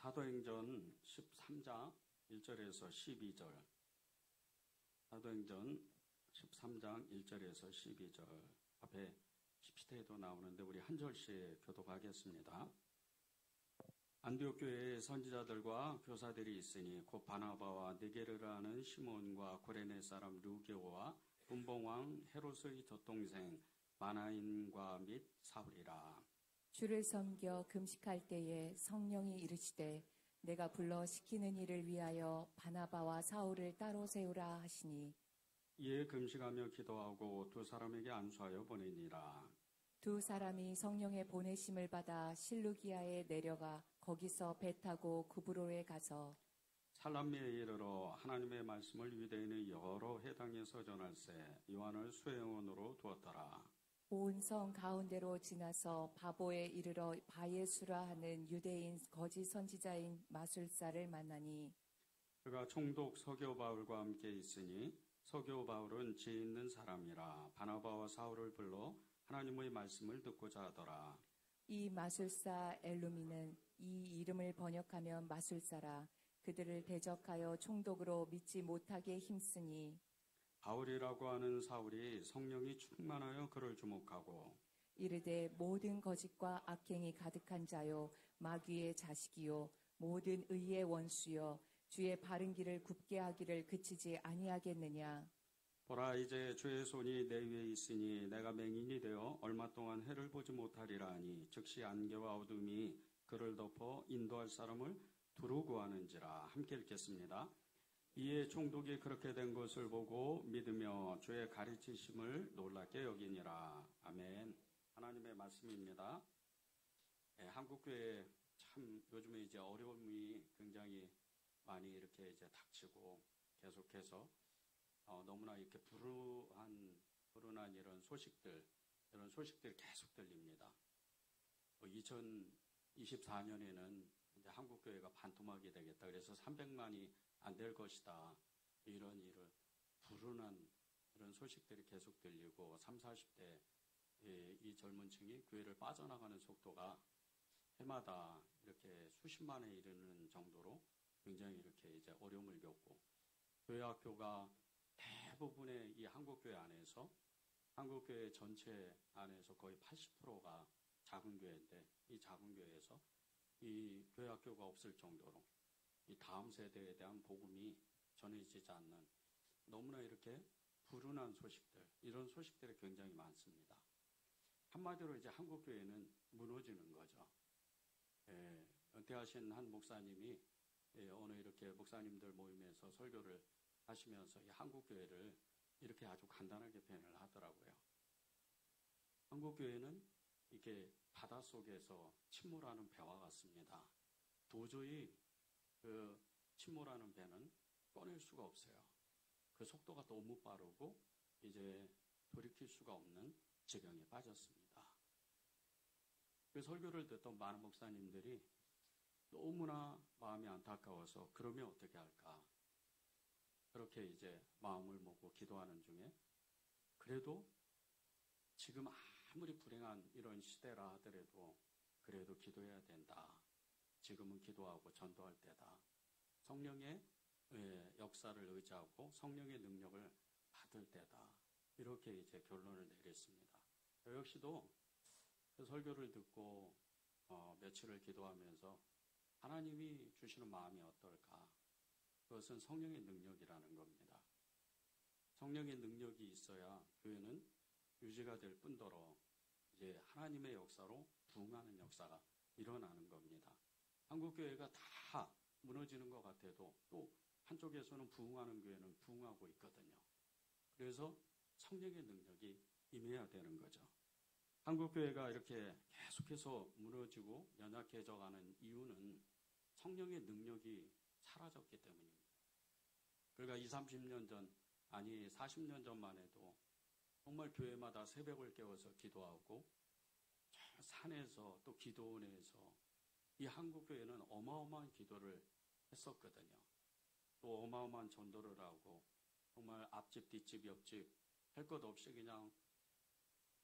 사도행전 13장 1절에서 12절. 사도행전 13장 1절에서 12절. 앞에 PPT에도 나오는데 우리 한 절씩 교독하겠습니다. 안디옥 교회에 선지자들과 교사들이 있으니 곧 바나바와 느게르라는 시몬과 고레네 사람 루게오와 분봉왕 헤롯의 젖동생 마나인과 및 사울이라. 주를 섬겨 금식할 때에 성령이 이르시되 내가 불러 시키는 일을 위하여 바나바와 사울을 따로 세우라 하시니 이에 금식하며 기도하고 두 사람에게 안수하여 보내니라. 두 사람이 성령의 보내심을 받아 실루기아에 내려가 거기서 배 타고 구브로에 가서 살람미에 이르러 하나님의 말씀을 유대인의 여러 회당에서 전할세 요한을 수행원으로 두었더라. 온 성 가운데로 지나서 바보에 이르러 바예수라 하는 유대인 거짓 선지자인 마술사를 만나니 그가 총독 서교 바울과 함께 있으니 서교 바울은 지혜 있는 사람이라 바나바와 사울을 불러 하나님의 말씀을 듣고자 하더라. 이 마술사 엘루미는 이 이름을 번역하면 마술사라. 그들을 대적하여 총독으로 믿지 못하게 힘쓰니 바울이라고 하는 사울이 성령이 충만하여 그를 주목하고 이르되 모든 거짓과 악행이 가득한 자요 마귀의 자식이요 모든 의의 원수요 주의 바른 길을 굽게 하기를 그치지 아니하겠느냐. 보라 이제 주의 손이 내 위에 있으니 내가 맹인이 되어 얼마 동안 해를 보지 못하리라 하니 즉시 안개와 어둠이 그를 덮어 인도할 사람을 두루 구하는지라. 함께 읽겠습니다. 이에 총독이 그렇게 된 것을 보고 믿으며 주의 가르치심을 놀랍게 여기니라. 아멘. 하나님의 말씀입니다. 한국교회 참 요즘에 이제 어려움이 굉장히 많이 이렇게 이제 닥치고 계속해서 너무나 이렇게 불운한 이런 소식들이 계속 들립니다. 2024년에는 이제 한국교회가 반토막이 되겠다. 그래서 300만이 안 될 것이다. 이런 불운한 이런 소식들이 계속 들리고 30, 40대 이 젊은 층이 교회를 빠져나가는 속도가 해마다 이렇게 수십만에 이르는 정도로 굉장히 이렇게 이제 어려움을 겪고 교회 학교가 대부분의 이 한국교회 안에서 한국교회 전체 안에서 거의 80%가 작은 교회인데 이 작은 교회에서 이 교회 학교가 없을 정도로 이 다음 세대에 대한 복음이 전해지지 않는 너무나 이렇게 불운한 소식들, 이런 소식들이 굉장히 많습니다. 한마디로 이제 한국교회는 무너지는 거죠. 은퇴하신 한 목사님이 어느 이렇게 목사님들 모임에서 설교를 하시면서 이 한국교회를 이렇게 아주 간단하게 표현을 하더라고요. 한국교회는 이렇게 바닷속에서 침몰하는 배와 같습니다. 도저히 그 침몰하는 배는 꺼낼 수가 없어요. 그 속도가 너무 빠르고 이제 돌이킬 수가 없는 지경에 빠졌습니다. 그 설교를 듣던 많은 목사님들이 너무나 마음이 안타까워서 그러면 어떻게 할까? 그렇게 이제 마음을 먹고 기도하는 중에 그래도 지금 아무리 불행한 이런 시대라 하더라도 그래도 기도해야 된다. 지금은 기도하고 전도할 때다. 성령의 역사를 의지하고 성령의 능력을 받을 때다. 이렇게 이제 결론을 내렸습니다. 저 역시도 그 설교를 듣고 며칠을 기도하면서 하나님이 주시는 마음이 어떨까? 그것은 성령의 능력이라는 겁니다. 성령의 능력이 있어야 교회는 유지가 될 뿐더러 이제 하나님의 역사로 부흥하는 역사가 일어나는 겁니다. 한국교회가 다 무너지는 것 같아도 또 한쪽에서는 부흥하는 교회는 부흥하고 있거든요. 그래서 성령의 능력이 임해야 되는 거죠. 한국교회가 이렇게 계속해서 무너지고 연약해져가는 이유는 성령의 능력이 사라졌기 때문입니다. 그러니까 20, 30년 전, 아니 40년 전만 해도 정말 교회마다 새벽을 깨워서 기도하고 산에서 또 기도원에서 이 한국교회는 어마어마한 기도를 했었거든요. 또 어마어마한 전도를 하고 정말 앞집, 뒷집, 옆집 할 것 없이 그냥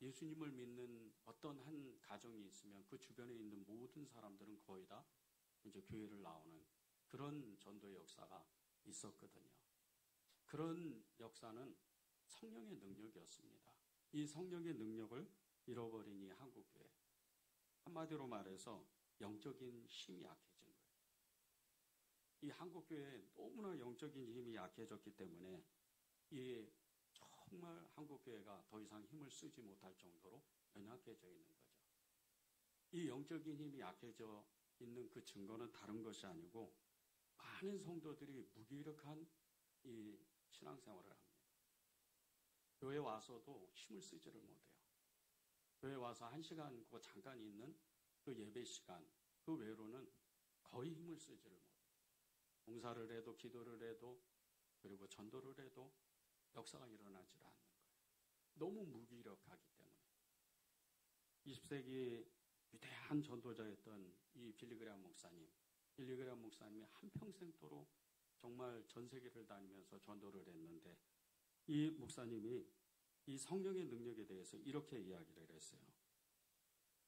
예수님을 믿는 어떤 한 가정이 있으면 그 주변에 있는 모든 사람들은 거의 다 이제 교회를 나오는 그런 전도의 역사가 있었거든요. 그런 역사는 성령의 능력이었습니다. 이 성령의 능력을 잃어버린 이 한국교회, 한마디로 말해서 영적인 힘이 약해진 거예요. 이 한국교회에 너무나 영적인 힘이 약해졌기 때문에 이 정말 한국교회가 더 이상 힘을 쓰지 못할 정도로 연약해져 있는 거죠. 이 영적인 힘이 약해져 있는 그 증거는 다른 것이 아니고 많은 성도들이 무기력한 이 신앙생활을 합니다. 교회 와서도 힘을 쓰지를 못해요. 교회 와서 1시간 그 잠깐 있는 그 예배 시간, 그 외로는 거의 힘을 쓰지를 못해요. 봉사를 해도 기도를 해도 그리고 전도를 해도 역사가 일어나지 않는 거예요. 너무 무기력하기 때문에. 20세기 위대한 전도자였던 이 빌리그레암 목사님이 한평생도록 정말 전 세계를 다니면서 전도를 했는데 이 목사님이 이 성령의 능력에 대해서 이렇게 이야기를 했어요.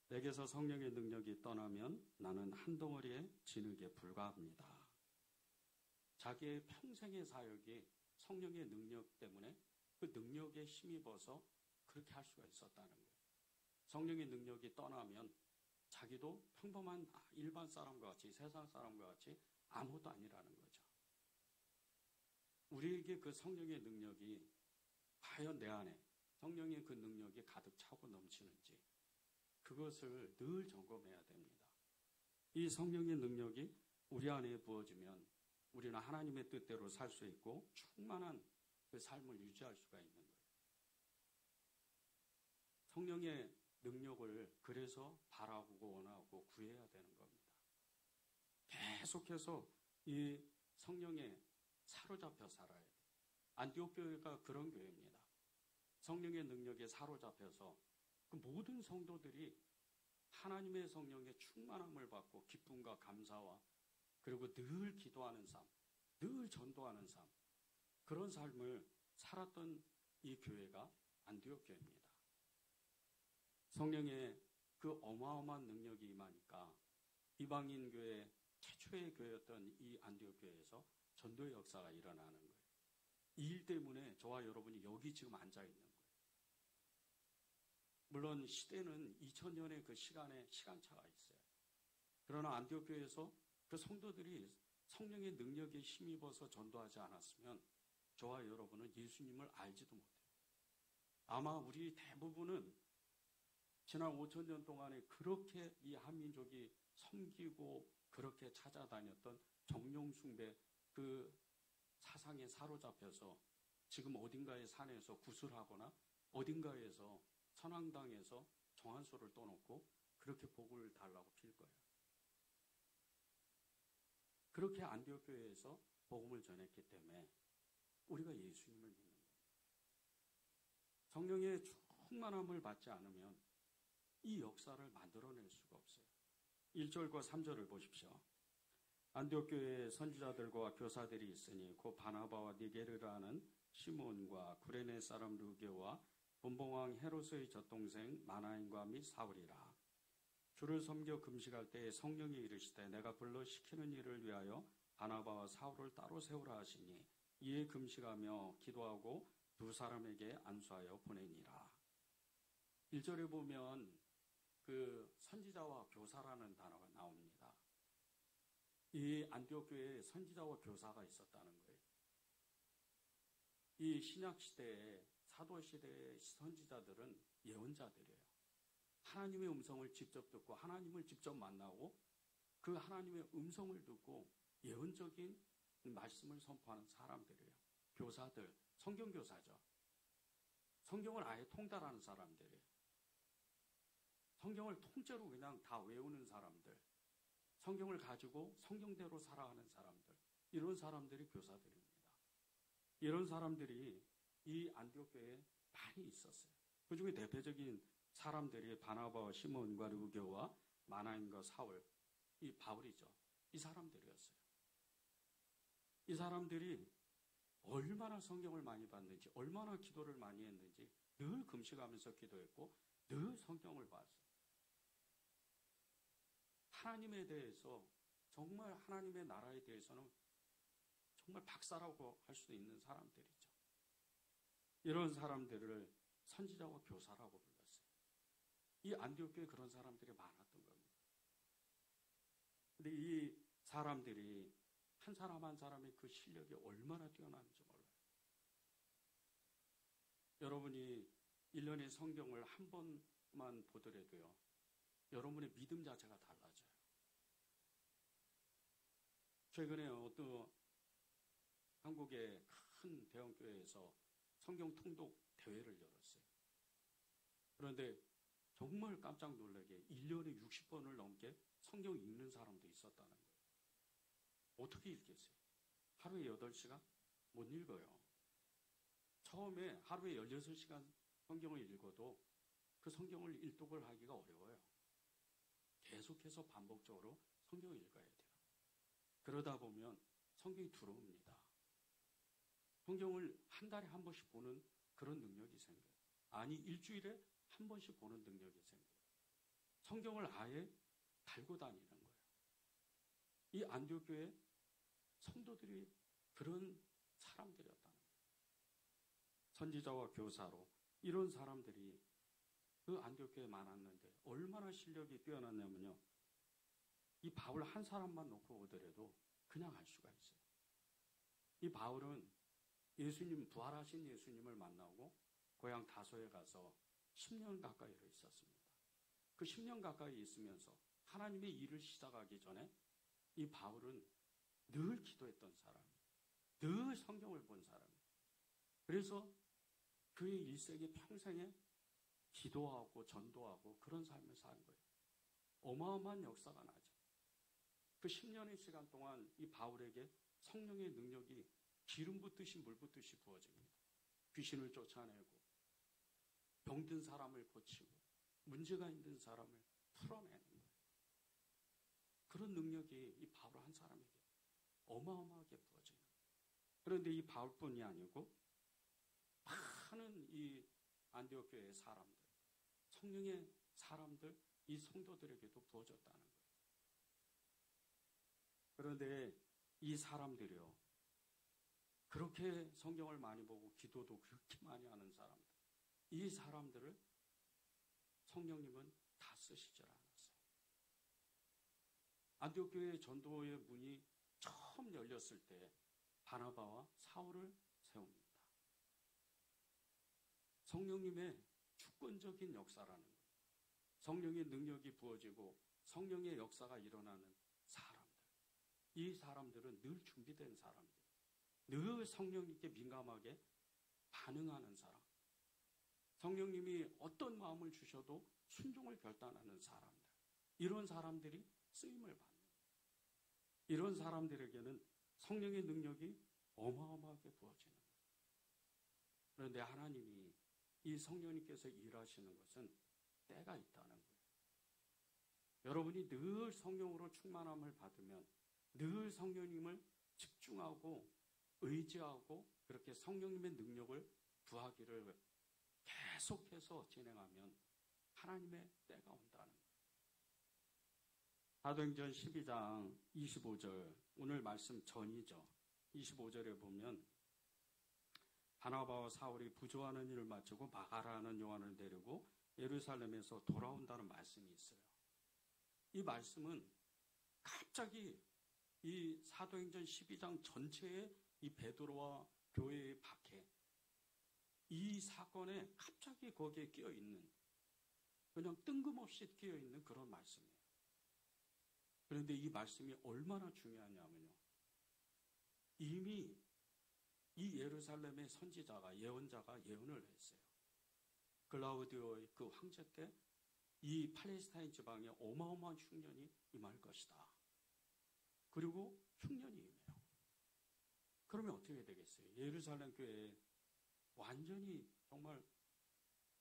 내게서 성령의 능력이 떠나면 나는 한 덩어리의 진흙에 불과합니다. 자기의 평생의 사역이 성령의 능력 때문에 그 능력에 힘입어서 그렇게 할 수가 있었다는 거예요. 성령의 능력이 떠나면 자기도 평범한 일반 사람과 같이 세상 사람과 같이 아무것도 아니라는 거죠. 우리에게 그 성령의 능력이 과연 내 안에 성령의 그 능력이 가득 차고 넘치는지 그것을 늘 점검해야 됩니다. 이 성령의 능력이 우리 안에 부어지면 우리는 하나님의 뜻대로 살 수 있고 충만한 그 삶을 유지할 수가 있는 거예요. 성령의 능력을 그래서 바라고 원하고 구해야 되는 겁니다. 계속해서 이 성령에 사로잡혀 살아야 돼요. 안디옥 교회가 그런 교회입니다. 성령의 능력에 사로잡혀서 그 모든 성도들이 하나님의 성령의 충만함을 받고 기쁨과 감사와 그리고 늘 기도하는 삶, 늘 전도하는 삶, 그런 삶을 살았던 이 교회가 안디옥 교회입니다. 성령의 그 어마어마한 능력이 임하니까 이방인 교회 최초의 교회였던 이 안디옥 교회에서 전도의 역사가 일어나는 거예요. 이 일 때문에 저와 여러분이 여기 지금 앉아 있는 거예요. 물론 시대는 2000년의 그 시간차가 있어요. 그러나 안디옥 교회에서 그 성도들이 성령의 능력에 힘입어서 전도하지 않았으면 저와 여러분은 예수님을 알지도 못해요. 아마 우리 대부분은 지난 5000년 동안에 그렇게 이 한민족이 섬기고 그렇게 찾아다녔던 정령숭배 그 사상에 사로잡혀서 지금 어딘가의 산에서 구슬하거나 어딘가에서 선앙당에서 정한소를 떠놓고 그렇게 복을 달라고 빌 거예요. 그렇게 안디옥 교회에서 복음을 전했기 때문에 우리가 예수님을 믿는 거예요. 성령의 충만함을 받지 않으면 이 역사를 만들어낼 수가 없어요. 1절과 3절을 보십시오. 안디옥 교회에 선지자들과 교사들이 있으니 곧 바나바와 니게르라는 시몬과 구레네 사람 루게와 분봉왕 헤롯의 젖동생 마나인과 및 사울이라. 주를 섬겨 금식할 때에 성령이 이르시되 내가 불러 시키는 일을 위하여 바나바와 사울을 따로 세우라 하시니 이에 금식하며 기도하고 두 사람에게 안수하여 보내니라. 1절에 보면 그 선지자와 교사라는 단어가 나옵니다. 이 안디옥 교회에 선지자와 교사가 있었다는 거예요. 이 신약 시대에 사도 시대의 선지자들은 예언자들이에요. 하나님의 음성을 직접 듣고 하나님을 직접 만나고 그 하나님의 음성을 듣고 예언적인 말씀을 선포하는 사람들이에요. 교사들, 성경교사죠. 성경을 아예 통달하는 사람들이에요. 성경을 통째로 그냥 다 외우는 사람들, 성경을 가지고 성경대로 살아가는 사람들, 이런 사람들이 교사들입니다. 이런 사람들이 이 안디옥 교회에 많이 있었어요. 그 중에 대표적인 사람들이 바나바와 시몬과 루게와 마나인과 사울, 이 바울이죠. 이 사람들이었어요. 이 사람들이 얼마나 성경을 많이 봤는지, 얼마나 기도를 많이 했는지 늘 금식하면서 기도했고 늘 성경을 봤어요. 하나님에 대해서 정말 하나님의 나라에 대해서는 정말 박사라고 할 수 있는 사람들이죠. 이런 사람들을 선지자와 교사라고 불렀어요. 이 안디옥 교회에 그런 사람들이 많았던 겁니다. 근데 이 사람들이 한 사람 한 사람의 그 실력이 얼마나 뛰어나는지 몰라요. 여러분이 1년에 성경을 한 번만 보더라도요, 여러분의 믿음 자체가 달라져요. 최근에 어떤 한국의 큰 대형교회에서 성경 통독 대회를 열었어요. 그런데 정말 깜짝 놀라게 1년에 60번을 넘게 성경 읽는 사람도 있었다는 거예요. 어떻게 읽겠어요? 하루에 8시간? 못 읽어요. 처음에 하루에 16시간 성경을 읽어도 그 성경을 일독을 하기가 어려워요. 계속해서 반복적으로 성경을 읽어야 돼요. 그러다 보면 성경이 들어옵니다. 성경을 한 달에 한 번씩 보는 그런 능력이 생겨요. 아니, 일주일에 한 번씩 보는 능력이 생겨요. 성경을 아예 달고 다니는 거예요. 이 안디옥 교회 성도들이 그런 사람들이었다는 거예요. 선지자와 교사로 이런 사람들이 그 안디옥 교회에 많았는데 얼마나 실력이 뛰어났냐면요. 이 바울 한 사람만 놓고 오더라도 그냥 알 수가 있어요. 이 바울은 예수님, 부활하신 예수님을 만나고 고향 다소에 가서 10년 가까이로 있었습니다. 그 10년 가까이 있으면서 하나님의 일을 시작하기 전에 이 바울은 늘 기도했던 사람이에요. 늘 성경을 본 사람이에요. 그래서 그의 일생의 평생에 기도하고 전도하고 그런 삶을 산 거예요. 어마어마한 역사가 나죠. 그 10년의 시간 동안 이 바울에게 성령의 능력이 기름 붓듯이 물 붓듯이 부어집니다. 귀신을 쫓아내고 병든 사람을 고치고 문제가 있는 사람을 풀어내는 거예요. 그런 능력이 이 바울 한 사람에게 어마어마하게 부어져요. 그런데 이 바울뿐이 아니고 많은 이 안디옥 교회의 사람들, 성령의 사람들, 이 성도들에게도 부어졌다는 거예요. 그런데 이 사람들이요, 그렇게 성경을 많이 보고 기도도 그렇게 많이 하는 사람들, 이 사람들을 성령님은 다 쓰시질 않았어요. 안디옥 교회 전도의 문이 처음 열렸을 때 바나바와 사울을 세웁니다. 성령님의 주권적인 역사라는 거예요. 성령의 능력이 부어지고 성령의 역사가 일어나는 사람들. 이 사람들은 늘 준비된 사람들. 늘 성령님께 민감하게 반응하는 사람. 성령님이 어떤 마음을 주셔도 순종을 결단하는 사람들. 이런 사람들이 쓰임을 받는 거예요. 이런 사람들에게는 성령의 능력이 어마어마하게 부어지는 거예요. 그런데 하나님이 이 성령님께서 일하시는 것은 때가 있다는 거예요. 여러분이 늘 성령으로 충만함을 받으면 늘 성령님을 집중하고 의지하고 그렇게 성령님의 능력을 구하기를 계속해서 진행하면 하나님의 때가 온다는 거예요. 사도행전 12장 25절, 오늘 말씀 전이죠. 25절에 보면 바나바와 사울이 부조하는 일을 마치고 마가라는 요한을 데리고 예루살렘에서 돌아온다는 말씀이 있어요. 이 말씀은 갑자기 이 사도행전 12장 전체에 이 베드로와 교회의 박해, 이 사건에 갑자기 거기에 끼어있는, 그냥 뜬금없이 끼어있는 그런 말씀이에요. 그런데 이 말씀이 얼마나 중요하냐면요. 이미 이 예루살렘의 선지자가, 예언자가 예언을 했어요. 글라우디오의 그 황제 때 이 팔레스타인 지방에 어마어마한 흉년이 임할 것이다. 그리고 흉년이 임해요. 그러면 어떻게 되겠어요? 예루살렘 교회에 완전히 정말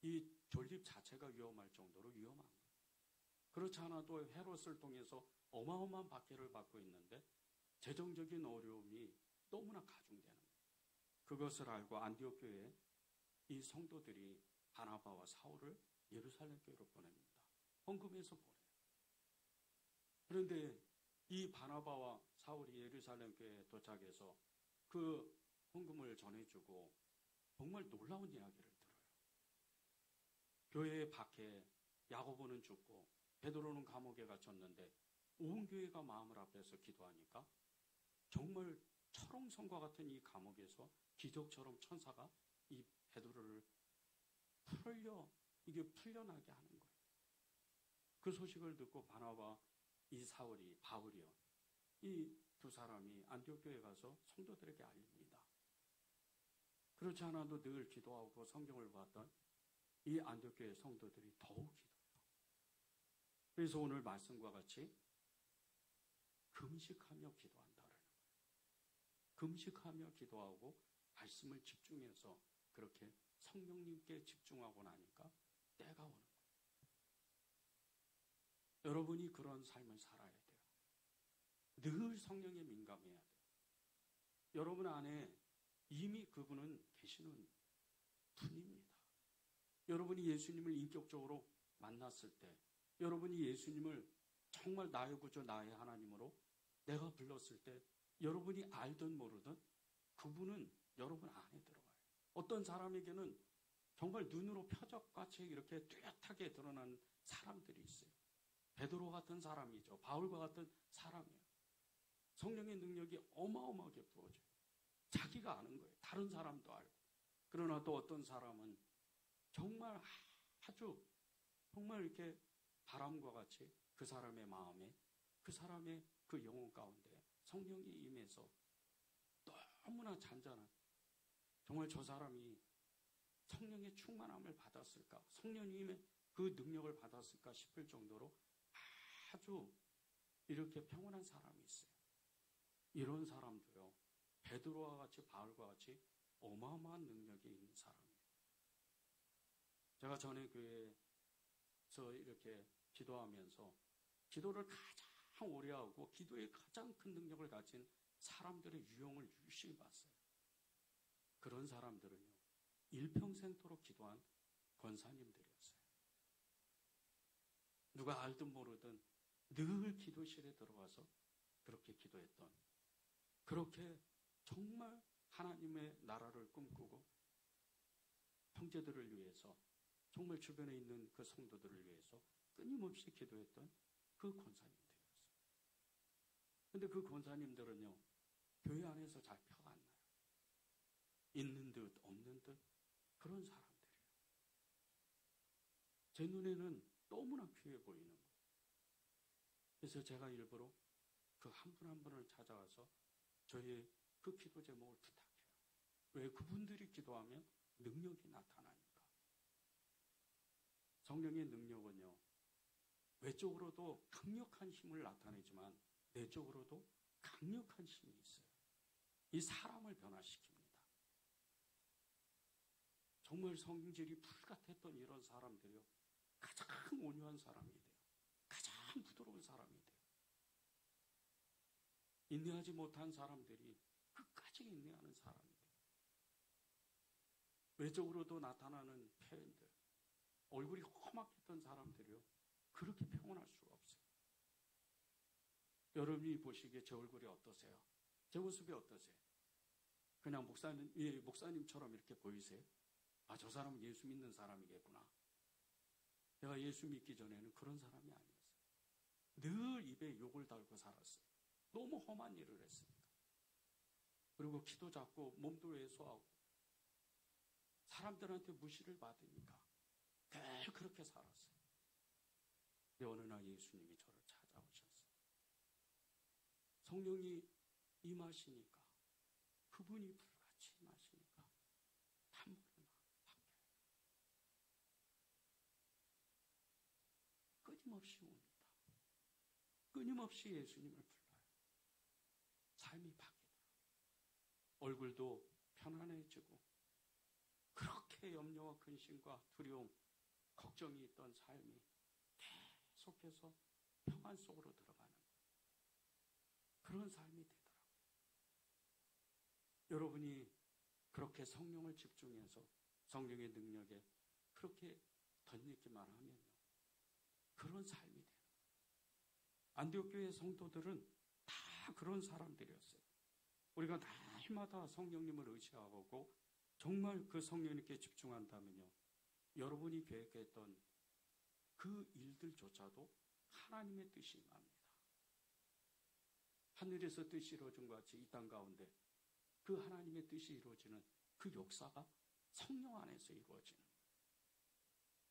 이 존립 자체가 위험할 정도로 위험한 거예요. 그렇지 않아도 헤롯을 통해서 어마어마한 박해를 받고 있는데 재정적인 어려움이 너무나 가중되는 거예요. 그것을 알고 안디옥 교회에 이 성도들이 바나바와 사울을 예루살렘 교회로 보냅니다. 헌금해서 보내요. 그런데 이 바나바와 사울이 예루살렘 교회에 도착해서 그 헌금을 전해주고 정말 놀라운 이야기를 들어요. 교회 밖에 야고보는 죽고 베드로는 감옥에 갇혔는데 온 교회가 마음을 합해서 기도하니까 정말 철옹성과 같은 이 감옥에서 기적처럼 천사가 이 베드로를 풀려나게 하는 거예요. 그 소식을 듣고 바나바, 이 사울이, 바울이요, 이 두 사람이 안디옥 교회에 가서 성도들에게 알립니다. 그렇지 않아도 늘 기도하고 성경을 봤던 이 안디옥 교회 성도들이 더욱 기도해요. 그래서 오늘 말씀과 같이 금식하며 기도한다는 거예요. 금식하며 기도하고 말씀을 집중해서 그렇게 성령님께 집중하고 나니까 때가 오는 거예요. 여러분이 그런 삶을 살아야 돼요. 늘 성령에 민감해야 돼요. 여러분 안에 이미 그분은 계시는 분입니다. 여러분이 예수님을 인격적으로 만났을 때, 여러분이 예수님을 정말 나의 구주, 나의 하나님으로 내가 불렀을 때, 여러분이 알든 모르든 그분은 여러분 안에 들어가요. 어떤 사람에게는 정말 눈으로 표적같이 이렇게 뚜렷하게 드러난 사람들이 있어요. 베드로 같은 사람이죠. 바울과 같은 사람이에요. 성령의 능력이 어마어마하게 부어져요. 자기가 아는 거예요. 다른 사람도 알고. 그러나 또 어떤 사람은 정말 아주 정말 이렇게 바람과 같이 그 사람의 마음에, 그 사람의 그 영혼 가운데 성령이 임해서 너무나 잔잔한, 정말 저 사람이 성령의 충만함을 받았을까, 성령님의 그 능력을 받았을까 싶을 정도로 아주 이렇게 평온한 사람이 있어요. 이런 사람도요, 베드로와 같이 바울과 같이 어마어마한 능력이 있는 사람이에요. 제가 전에 교회에서 이렇게 기도하면서 기도를 가장 오래 하고 기도에 가장 큰 능력을 가진 사람들의 유형을 유심히 봤어요. 그런 사람들은요, 일평생토록 기도한 권사님들이었어요. 누가 알든 모르든 늘 기도실에 들어가서 그렇게 기도했던, 그렇게 정말 하나님의 나라를 꿈꾸고 형제들을 위해서, 정말 주변에 있는 그 성도들을 위해서 끊임없이 기도했던 그 권사님들이었어요. 근데 그 권사님들은요, 교회 안에서 잘 표가 안 나요. 있는 듯 없는 듯 그런 사람들이에요. 제 눈에는 너무나 귀해 보이는 거예요. 그래서 제가 일부러 그 한 분 한 분을 찾아가서 저의 그 기도 제목을 부탁해요. 왜? 그분들이 기도하면 능력이 나타나니까. 성령의 능력은요, 외적으로도 강력한 힘을 나타내지만 내적으로도 강력한 힘이 있어요. 이 사람을 변화시킵니다. 정말 성질이 불같았던 이런 사람들이요, 가장 온유한 사람이 돼요. 가장 부드러운 사람이 돼요. 인내하지 못한 사람들이 끝까지 인내하는 사람이 돼요. 외적으로도 나타나는 표현들, 얼굴이 험악했던 사람들이요, 그렇게 평온할 수가 없어요. 여러분이 보시기에 제 얼굴이 어떠세요? 제 모습이 어떠세요? 그냥 목사님처럼 이렇게 보이세요? 아, 저 사람은 예수 믿는 사람이겠구나. 내가 예수 믿기 전에는 그런 사람이 아니었어요. 늘 입에 욕을 달고 살았어요. 너무 험한 일을 했으니까. 그리고 키도 작고 몸도 왜소하고 사람들한테 무시를 받으니까 늘 그렇게 살았어요. 근데 어느 날 예수님이 저를 찾아오셨어요. 성령이 임하시니까, 그분이 불같이 임하시니까 단번에 바뀌어요. 끊임없이 옵니다. 끊임없이 예수님을 불러요. 삶이 바뀌더라고요. 얼굴도 편안해지고, 그렇게 염려와 근심과 두려움, 걱정이 있던 삶이 계속해서 평안 속으로 들어가는 거예요. 그런 삶이 되더라고요. 여러분이 그렇게 성령을 집중해서 성령의 능력에 그렇게 덧입기만 하면요, 그런 삶이 되는 거예요. 안디옥 교회 성도들은 다 그런 사람들이었어요. 우리가 날마다 성령님을 의지하고 정말 그 성령님께 집중한다면요, 여러분이 계획했던 그 일들조차도 하나님의 뜻이 임합니다. 하늘에서 뜻이 이루어진 것 같이 이 땅 가운데 그 하나님의 뜻이 이루어지는 그 역사가 성령 안에서 이루어지는 거예요.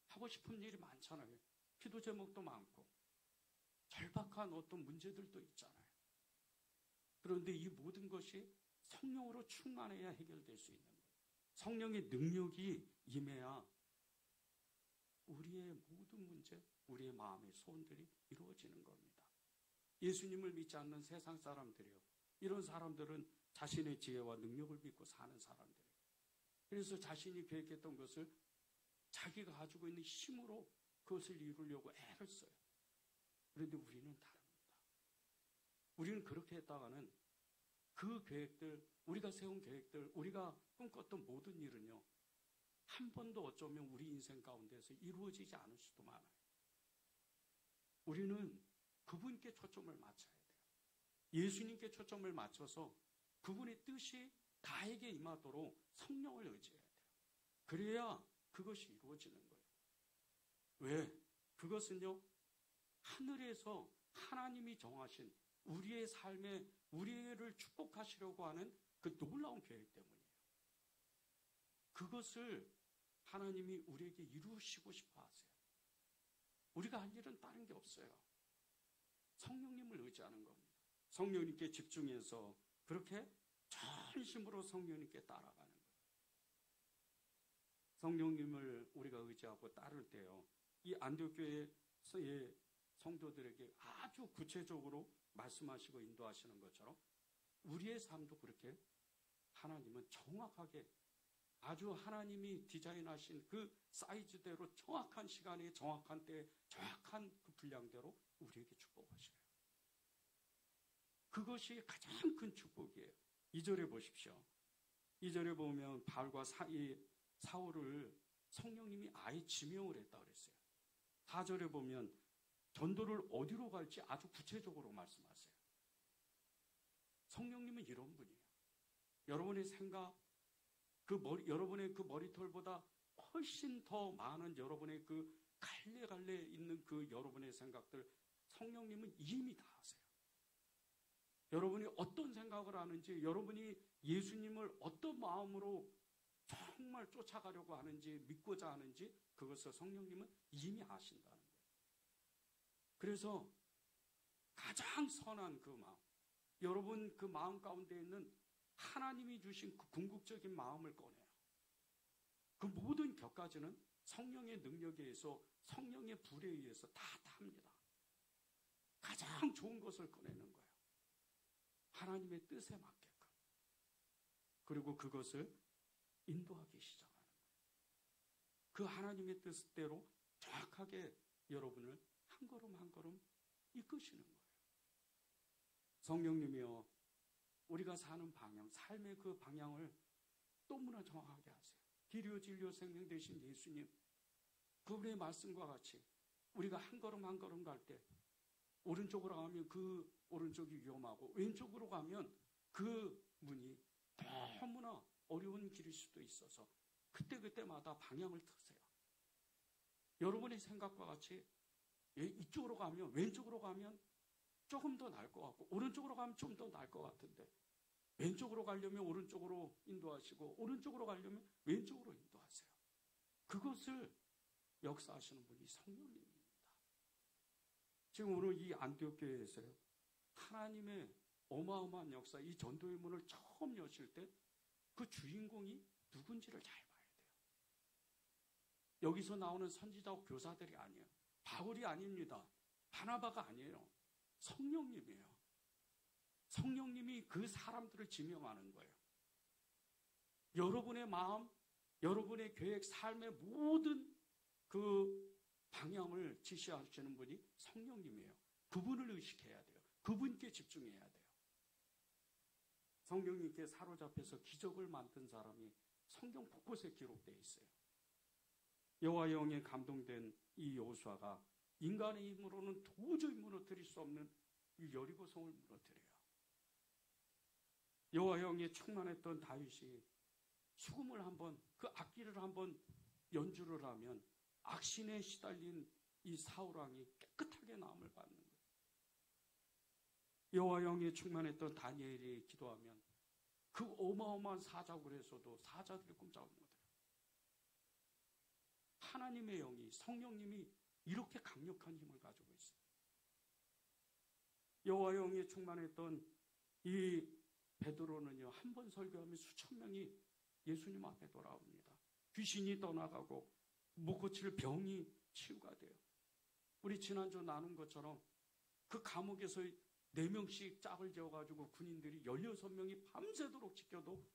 하고 싶은 일이 많잖아요. 기도 제목도 많고 절박한 어떤 문제들도 있잖아요. 그런데 이 모든 것이 성령으로 충만해야 해결될 수 있는 거예요. 성령의 능력이 임해야 우리의 모든 문제, 우리의 마음의 소원들이 이루어지는 겁니다. 예수님을 믿지 않는 세상 사람들이요, 이런 사람들은 자신의 지혜와 능력을 믿고 사는 사람들이에요. 그래서 자신이 계획했던 것을 자기가 가지고 있는 힘으로 그것을 이루려고 애를 써요. 그런데 우리는 다릅니다. 우리는 그렇게 했다가는 그 계획들, 우리가 세운 계획들, 우리가 꿈꿨던 모든 일은요, 한 번도 어쩌면 우리 인생 가운데서 이루어지지 않을 수도 많아요. 우리는 그분께 초점을 맞춰야 돼요. 예수님께 초점을 맞춰서 그분의 뜻이 나에게 임하도록 성령을 의지해야 돼요. 그래야 그것이 이루어지는 거예요. 왜? 그것은요, 하늘에서 하나님이 정하신 우리의 삶에 우리를 축복하시려고 하는 그 놀라운 계획 때문이에요. 그것을 하나님이 우리에게 이루시고 싶어 하세요. 우리가 할 일은 다른 게 없어요. 성령님을 의지하는 겁니다. 성령님께 집중해서 그렇게 전심으로 성령님께 따라가는 거예요. 성령님을 우리가 의지하고 따를 때요, 이 안디옥 교회의 성도들에게 아주 구체적으로 말씀하시고 인도하시는 것처럼 우리의 삶도 그렇게 하나님은 정확하게 아주 하나님이 디자인하신 그 사이즈대로 정확한 시간에 정확한 때에 정확한 그 분량대로 우리에게 축복하셔요. 그것이 가장 큰 축복이에요. 2절에 보십시오. 2절에 보면 바울과 사울을 성령님이 아예 지명을 했다 그랬어요. 4절에 보면 전도를 어디로 갈지 아주 구체적으로 말씀하세요. 성령님은 이런 분이에요. 여러분의 생각, 여러분의 그 머리털보다 훨씬 더 많은 여러분의 그 갈래갈래 있는 그 여러분의 생각들, 성령님은 이미 다 아세요. 여러분이 어떤 생각을 하는지, 여러분이 예수님을 어떤 마음으로 정말 쫓아가려고 하는지, 믿고자 하는지, 그것을 성령님은 이미 아신다는 거예요. 그래서 가장 선한 그 마음, 여러분 그 마음 가운데 있는 하나님이 주신 그 궁극적인 마음을 꺼내요. 그 모든 격까지는 성령의 능력에 의해서, 성령의 불에 의해서 다 합니다. 가장 좋은 것을 꺼내는 거예요. 하나님의 뜻에 맞게끔. 그리고 그것을 인도하기 시작하는 거예요. 그 하나님의 뜻대로 정확하게 여러분을 한 걸음 한 걸음 이끄시는 거예요. 성령님이여, 우리가 사는 방향, 삶의 그 방향을 너무나 정확하게 하세요. 길이요 진리요 생명 되신 예수님, 그분의 말씀과 같이 우리가 한 걸음 한 걸음 갈 때 오른쪽으로 가면 그 오른쪽이 위험하고 왼쪽으로 가면 그 문이 너무나 어려운 길일 수도 있어서 그때마다 방향을 트세요. 여러분의 생각과 같이 이쪽으로 가면, 왼쪽으로 가면 조금 더 나을 것 같고 오른쪽으로 가면 좀 더 나을 것 같은데, 왼쪽으로 가려면 오른쪽으로 인도하시고 오른쪽으로 가려면 왼쪽으로 인도하세요. 그것을 역사하시는 분이 성령님입니다. 지금 오늘 이 안디옥 교회에서요, 하나님의 어마어마한 역사, 이 전도의 문을 처음 여실 때 그 주인공이 누군지를 잘 봐야 돼요. 여기서 나오는 선지자와 교사들이 아니에요. 바울이 아닙니다. 바나바가 아니에요. 성령님이에요. 성령님이 그 사람들을 지명하는 거예요. 여러분의 마음, 여러분의 계획, 삶의 모든 그 방향을 지시하시는 분이 성령님이에요. 그분을 의식해야 돼요. 그분께 집중해야 돼요. 성령님께 사로잡혀서 기적을 만든 사람이 성경 곳곳에 기록되어 있어요. 여호와의 영에 감동된 이 여호수아가 인간의 힘으로는 도저히 무너뜨릴 수 없는 이 여리고성을 무너뜨려요. 여호와 영에 충만했던 다윗이 수금을 한번, 그 악기를 한번 연주를 하면 악신에 시달린 이 사울 왕이 깨끗하게 나음을 받는 거예요. 여호와 영에 충만했던 다니엘이 기도하면 그 어마어마한 사자굴에서도 사자들이 꼼짝을 못해요. 하나님의 영이, 성령님이 이렇게 강력한 힘을 가지고 있어요. 여호와 영에 충만했던 이 베드로는요, 한 번 설교하면 수천 명이 예수님 앞에 돌아옵니다. 귀신이 떠나가고 못 고칠 병이 치유가 돼요. 우리 지난주 나눈 것처럼 그 감옥에서 4명씩 짝을 지어가지고 군인들이 16명이 밤새도록 지켜도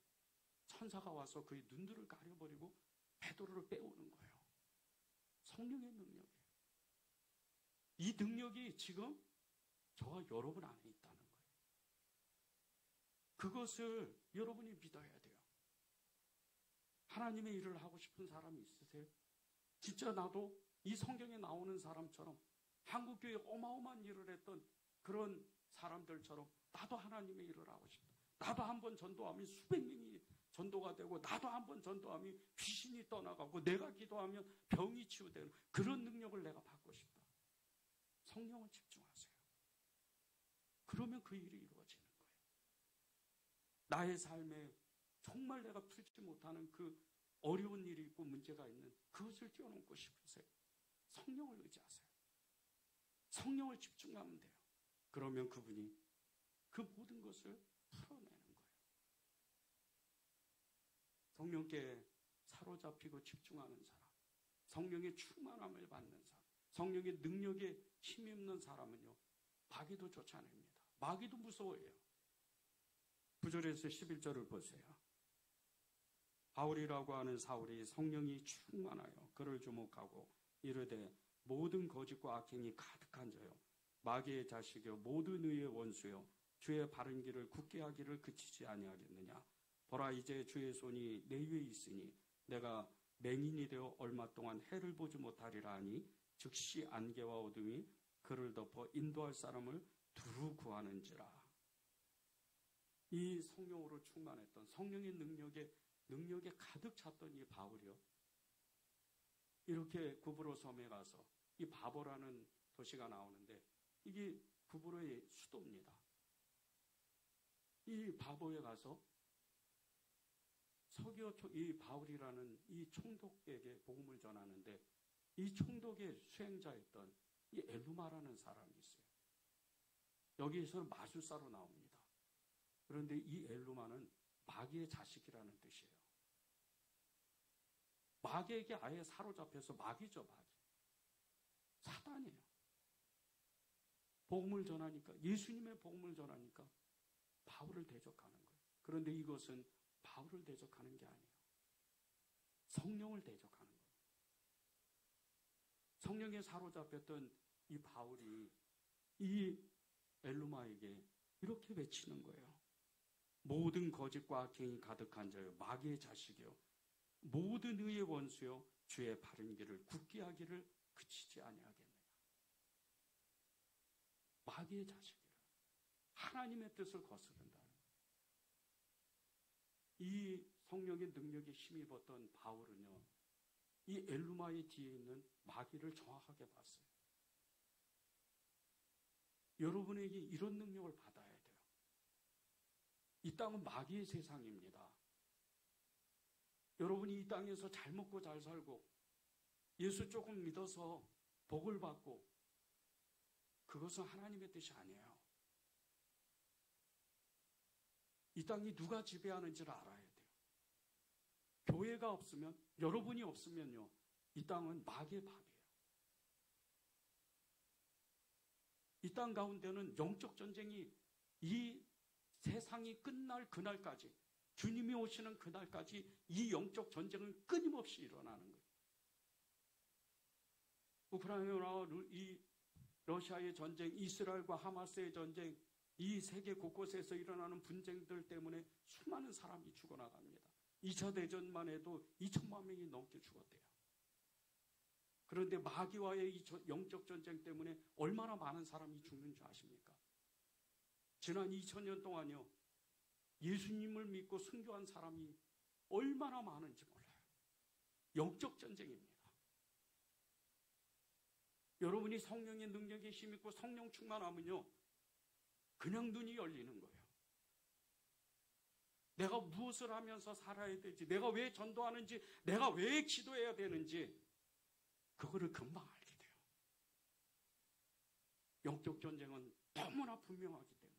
천사가 와서 그의 눈들을 가려버리고 베드로를 빼오는 거예요. 성령의 능력이에요. 이 능력이 지금 저와 여러분 안에 있다는 거예요. 그것을 여러분이 믿어야 돼요. 하나님의 일을 하고 싶은 사람이 있으세요? 진짜 나도 이 성경에 나오는 사람처럼 한국교회에 어마어마한 일을 했던 그런 사람들처럼 나도 하나님의 일을 하고 싶다. 나도 한번 전도하면 수백 명이 전도가 되고, 나도 한번 전도하면 귀신이 떠나가고, 내가 기도하면 병이 치유되는 그런 능력을 내가 받고 싶다. 성령을 집중하세요. 그러면 그 일이 이루어지는 거예요. 나의 삶에 정말 내가 풀지 못하는 그 어려운 일이 있고 문제가 있는 그것을 뛰어넘고 싶으세요? 성령을 의지하세요. 성령을 집중하면 돼요. 그러면 그분이 그 모든 것을 풀어내는 거예요. 성령께 사로잡히고 집중하는 사람, 성령의 충만함을 받는 사람, 성령의 능력에 힘입는 사람은요, 마귀도 쫓아냅니다. 마귀도 무서워해요. 9절에서 11절을 보세요. 바울이라고 하는 사울이 성령이 충만하여 그를 주목하고 이르되 모든 거짓과 악행이 가득한 자요 마귀의 자식이요 모든 의의 원수요 주의 바른 길을 굳게 하기를 그치지 아니하겠느냐. 보라 이제 주의 손이 내 위에 있으니 내가 맹인이 되어 얼마 동안 해를 보지 못하리라 하니 즉시 안개와 어둠이 그를 덮어 인도할 사람을 두루 구하는지라. 이 성령으로 충만했던 성령의 능력에 가득 찼던 이 바울이요, 이렇게 구브로 섬에 가서 이 바보라는 도시가 나오는데 이게 구브로의 수도입니다. 이 바보에 가서 이 바울이라는 이 총독에게 복음을 전하는데 이 총독의 수행자였던 이 엘루마라는 사람이 있어요. 여기에서는 마술사로 나옵니다. 그런데 이 엘루마는 마귀의 자식이라는 뜻이에요. 마귀에게 아예 사로잡혀서 마귀죠, 마귀. 사단이에요. 복음을 전하니까, 예수님의 복음을 전하니까 바울을 대적하는 거예요. 그런데 이것은 바울을 대적하는 게 아니에요. 성령을 대적하는 거예요. 성령에 사로잡혔던 이 바울이 이 엘루마에게 이렇게 외치는 거예요. 모든 거짓과 악행이 가득한 자요 마귀의 자식이요 모든 의의 원수요 주의 바른 길을 굳게 하기를 그치지 아니하겠느냐. 마귀의 자식이라 하나님의 뜻을 거스른다는 거예요. 이 성령의 능력에 힘입었던 바울은요, 이 엘루마의 뒤에 있는 마귀를 정확하게 봤어요. 여러분에게 이런 능력을 받아야 돼요. 이 땅은 마귀의 세상입니다. 여러분이 이 땅에서 잘 먹고 잘 살고 예수 조금 믿어서 복을 받고 그것은 하나님의 뜻이 아니에요. 이 땅이 누가 지배하는지를 알아야 돼요. 교회가 없으면, 여러분이 없으면요, 이 땅은 마귀의 밥이에요. 이 땅 가운데는 영적 전쟁이 이 세상이 끝날 그날까지, 주님이 오시는 그날까지 이 영적 전쟁은 끊임없이 일어나는 거예요. 우크라이나와 이 러시아의 전쟁, 이스라엘과 하마스의 전쟁, 이 세계 곳곳에서 일어나는 분쟁들 때문에 수많은 사람이 죽어나갑니다. 2차 대전만 해도 2천만 명이 넘게 죽었대요. 그런데 마귀와의 이 영적 전쟁 때문에 얼마나 많은 사람이 죽는 줄 아십니까? 지난 2000년 동안요, 예수님을 믿고 순교한 사람이 얼마나 많은지 몰라요. 영적 전쟁입니다. 여러분이 성령의 능력에 힘있고 성령 충만하면요, 그냥 눈이 열리는 거예요. 내가 무엇을 하면서 살아야 되지, 내가 왜 전도하는지, 내가 왜 기도해야 되는지, 그거를 금방 알게 돼요. 영적 전쟁은 너무나 분명하기 때문에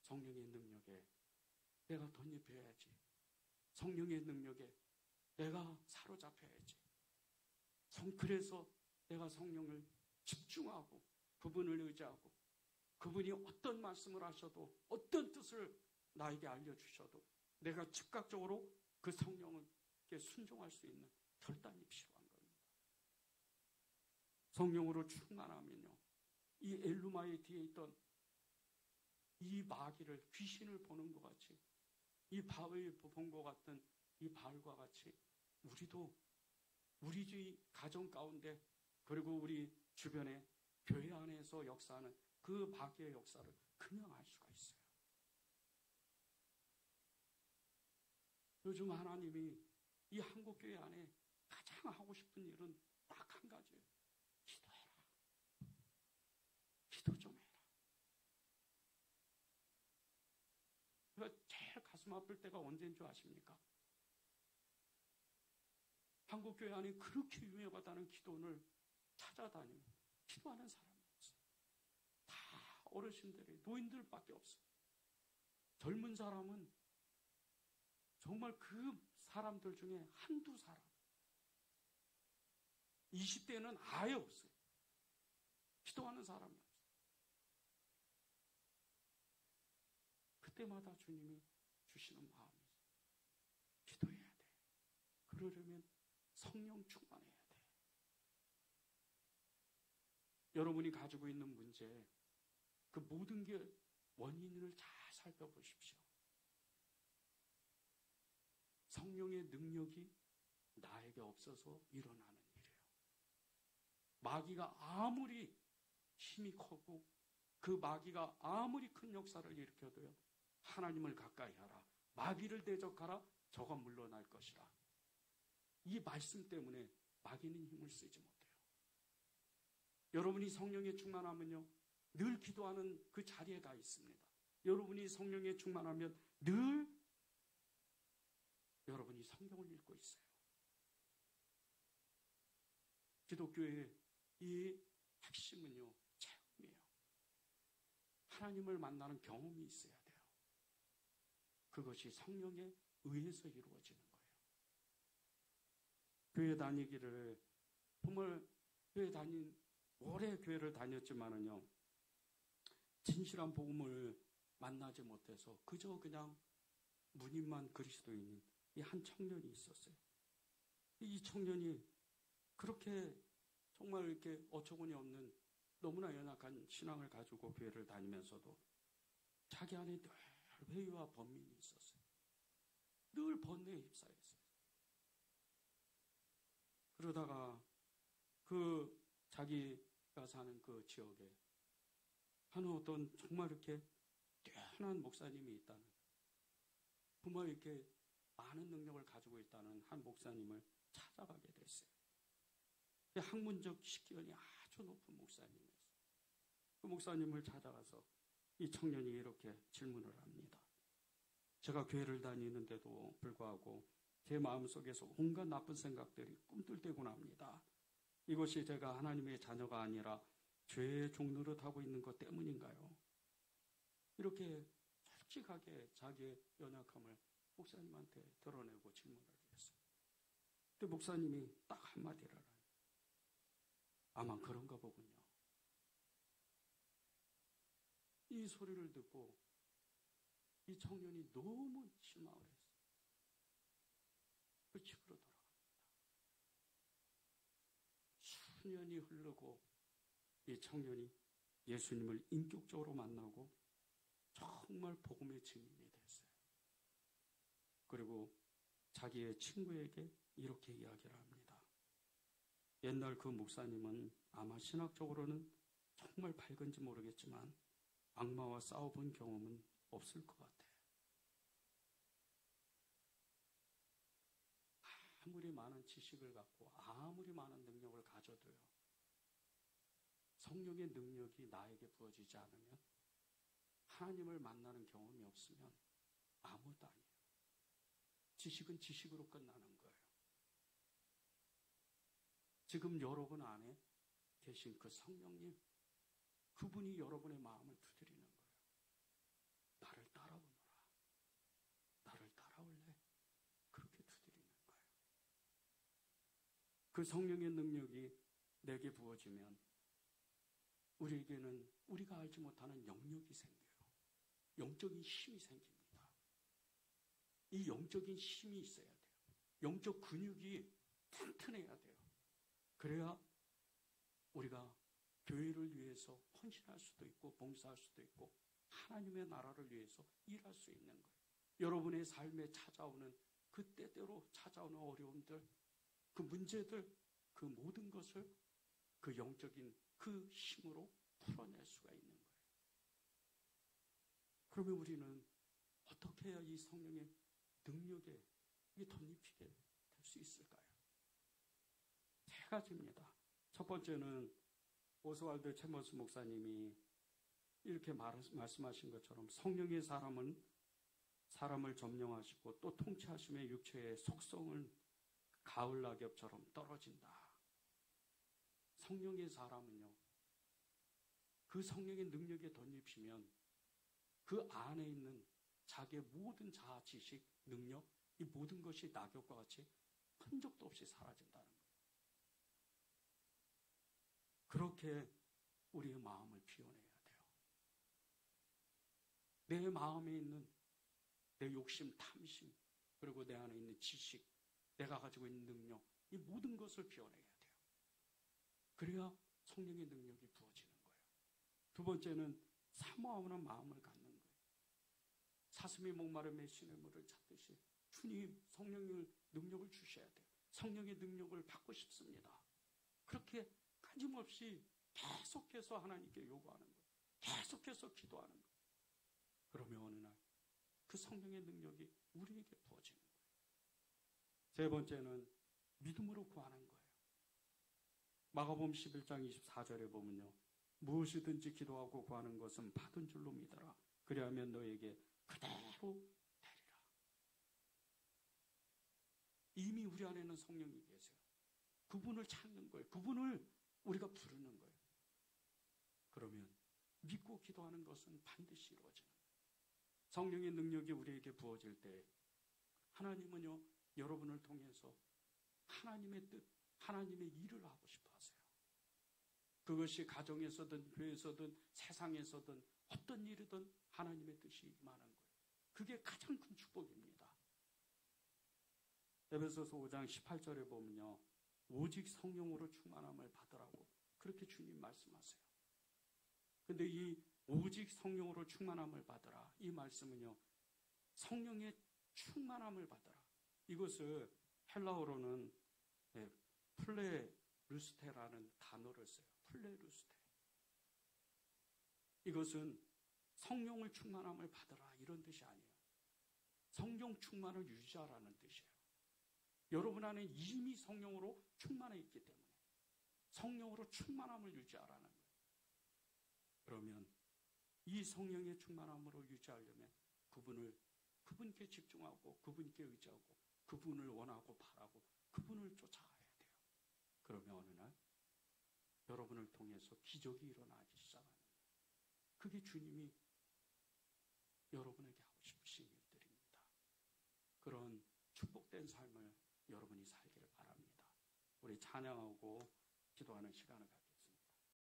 성령의 능력에 내가 덧입혀야지. 성령의 능력에 내가 사로잡혀야지. 그래서 내가 성령을 집중하고 그분을 의지하고 그분이 어떤 말씀을 하셔도 어떤 뜻을 나에게 알려주셔도 내가 즉각적으로 그 성령께 순종할 수 있는 결단이 필요한 겁니다. 성령으로 충만하면요, 이 엘루마의 뒤에 있던 이 마귀를, 귀신을 보는 것 같이, 이 바울 본 것 같은 이 바울과 같이 우리도 우리 주의 가정 가운데 그리고 우리 주변에 교회 안에서 역사하는 그 마귀의 역사를 그냥 알 수가 있어요. 요즘 하나님이 이 한국교회 안에 가장 하고 싶은 일은 딱 한 가지예요. 기도해라. 기도 좀 해라. 제가 제일 가슴 아플 때가 언제인 줄 아십니까? 한국교회 안에 그렇게 유명하다는 기도원을 찾아다니면 기도하는 사람이 없어요. 다 어르신들이, 노인들밖에 없어요. 젊은 사람은 정말 그 사람들 중에 한두 사람. 20대는 아예 없어요. 기도하는 사람이 없어요. 그때마다 주님이 주시는 마음이 있어요. 기도해야 돼. 그러려면 성령 충만해야 돼. 여러분이 가지고 있는 문제, 그 모든 게 원인을 잘 살펴보십시오. 성령의 능력이 나에게 없어서 일어나는 일이에요. 마귀가 아무리 힘이 크고 그 마귀가 아무리 큰 역사를 일으켜도요, 하나님을 가까이 하라, 마귀를 대적하라, 저가 물러날 것이라. 이 말씀 때문에 마귀는 힘을 쓰지 못해요. 여러분이 성령에 충만하면요, 늘 기도하는 그 자리에 가 있습니다. 여러분이 성령에 충만하면 늘 여러분이 성경을 읽고 있어요. 기독교의 이 핵심은요, 체험이에요. 하나님을 만나는 경험이 있어야 돼요. 그것이 성령에 의해서 이루어지는 거예요. 교회 다니기를, 정말 오래 교회를 다녔지만은요, 진실한 복음을 만나지 못해서 그저 그냥 무님만 그리스도인인 이 한 청년이 있었어요. 이 청년이 그렇게 정말 이렇게 어처구니 없는 너무나 연약한 신앙을 가지고 교회를 다니면서도 자기 안에 늘 회의와 번민이 있었어요. 늘 번뇌에 휩싸였어요. 그러다가 그 자기가 사는 그 지역에 한 어떤 정말 이렇게 뛰어난 목사님이 있다는, 정말 이렇게 많은 능력을 가지고 있다는 한 목사님을 찾아가게 됐어요. 학문적 식견이 아주 높은 목사님이었어요. 그 목사님을 찾아가서 이 청년이 이렇게 질문을 합니다. 제가 교회를 다니는데도 불구하고 제 마음속에서 온갖 나쁜 생각들이 꿈틀대곤 합니다. 이것이 제가 하나님의 자녀가 아니라 죄의 종노릇하고 있는 것 때문인가요? 이렇게 솔직하게 자기의 연약함을 목사님한테 드러내고 질문을 했어요. 근데 목사님이 딱 한마디를 해요. 아마 그런가 보군요. 이 소리를 듣고 이 청년이 너무 실망을 했어요. 그 집으로 돌아갑니다. 수년이 흐르고 이 청년이 예수님을 인격적으로 만나고 정말 복음의 증인이 됐어요. 그리고 자기의 친구에게 이렇게 이야기를 합니다. 옛날 그 목사님은 아마 신학적으로는 정말 밝은지 모르겠지만 악마와 싸워본 경험은 없을 것 같아요. 아무리 많은 지식을 갖고 아무리 많은 능력을 가져도요, 성령의 능력이 나에게 부어지지 않으면, 하나님을 만나는 경험이 없으면 아무것도 아니에요. 지식은 지식으로 끝나는 거예요. 지금 여러분 안에 계신 그 성령님, 그분이 여러분의 마음을 두드리는 거예요. 나를 따라오너라. 나를 따라올래? 그렇게 두드리는 거예요. 그 성령의 능력이 내게 부어지면 우리에게는 우리가 알지 못하는 영역이 생겨요. 영적인 힘이 생깁니다. 이 영적인 힘이 있어야 돼요. 영적 근육이 튼튼해야 돼요. 그래야 우리가 교회를 위해서 헌신할 수도 있고 봉사할 수도 있고 하나님의 나라를 위해서 일할 수 있는 거예요. 여러분의 삶에 찾아오는 그 때때로 찾아오는 어려움들, 그 문제들, 그 모든 것을 그 영적인 그 힘으로 풀어낼 수가 있는 거예요. 그러면 우리는 어떻게 해야 이 성령의 능력에 덧입히게 될 수 있을까요? 세 가지입니다. 첫 번째는 오스왈드 체머스 목사님이 이렇게 말씀하신 것처럼 성령의 사람은 사람을 점령하시고 또 통치하심의 육체의 속성은 가을 낙엽처럼 떨어진다. 성령의 사람은요, 그 성령의 능력에 덧입히면 그 안에 있는 자기의 모든 자아, 지식, 능력, 이 모든 것이 낙엽과 같이 흔적도 없이 사라진다는 거예요. 그렇게 우리의 마음을 비워내야 돼요. 내 마음에 있는 내 욕심, 탐심, 그리고 내 안에 있는 지식, 내가 가지고 있는 능력, 이 모든 것을 비워내야 돼요. 그래야 성령의 능력이 부어지는 거예요. 두 번째는 사모하는 마음을 갖는 거예요. 사슴이 목마름에 시냇물을 찾듯이 주님, 성령의 능력을 주셔야 돼요. 성령의 능력을 받고 싶습니다. 그렇게 끊임없이 계속해서 하나님께 요구하는 거예요. 계속해서 기도하는 거예요. 그러면 어느 날 그 성령의 능력이 우리에게 부어지는 거예요. 세 번째는 믿음으로 구하는 거예요. 마가복음 11장 24절에 보면요, 무엇이든지 기도하고 구하는 것은 받은 줄로 믿어라. 그리하면 너에게 그대로 되리라. 이미 우리 안에는 성령이 계세요. 그분을 찾는 거예요. 그분을 우리가 부르는 거예요. 그러면 믿고 기도하는 것은 반드시 이루어지는 거예요. 성령의 능력이 우리에게 부어질 때 하나님은요, 여러분을 통해서 하나님의 뜻, 하나님의 일을 하고 싶어 하세요. 그것이 가정에서든 교회에서든 세상에서든 어떤 일이든 하나님의 뜻이 임하는 거예요. 그게 가장 큰 축복입니다. 에베소서 5장 18절에 보면요, 오직 성령으로 충만함을 받으라고 그렇게 주님 말씀하세요. 근데 이 오직 성령으로 충만함을 받으라, 이 말씀은요, 성령의 충만함을 받으라, 이것을 헬라어로는 플레루스테라는 단어를 써요. 플레루스테. 이것은 성령을 충만함을 받으라 이런 뜻이 아니에요. 성령 충만을 유지하라는 뜻이에요. 여러분 안에 이미 성령으로 충만해 있기 때문에 성령으로 충만함을 유지하라는 거예요. 그러면 이 성령의 충만함으로 유지하려면 그분께 집중하고 그분께 의지하고 그분을 원하고 바라고 그분을 쫓아가야 돼요. 그러면 어느 날 여러분을 통해서 기적이 일어나기 시작하는 거예요. 그게 주님이 여러분에게 하고 싶으신 일들입니다. 그런 축복된 삶을 여러분이 살기를 바랍니다. 우리 찬양하고 기도하는 시간을 갖겠습니다.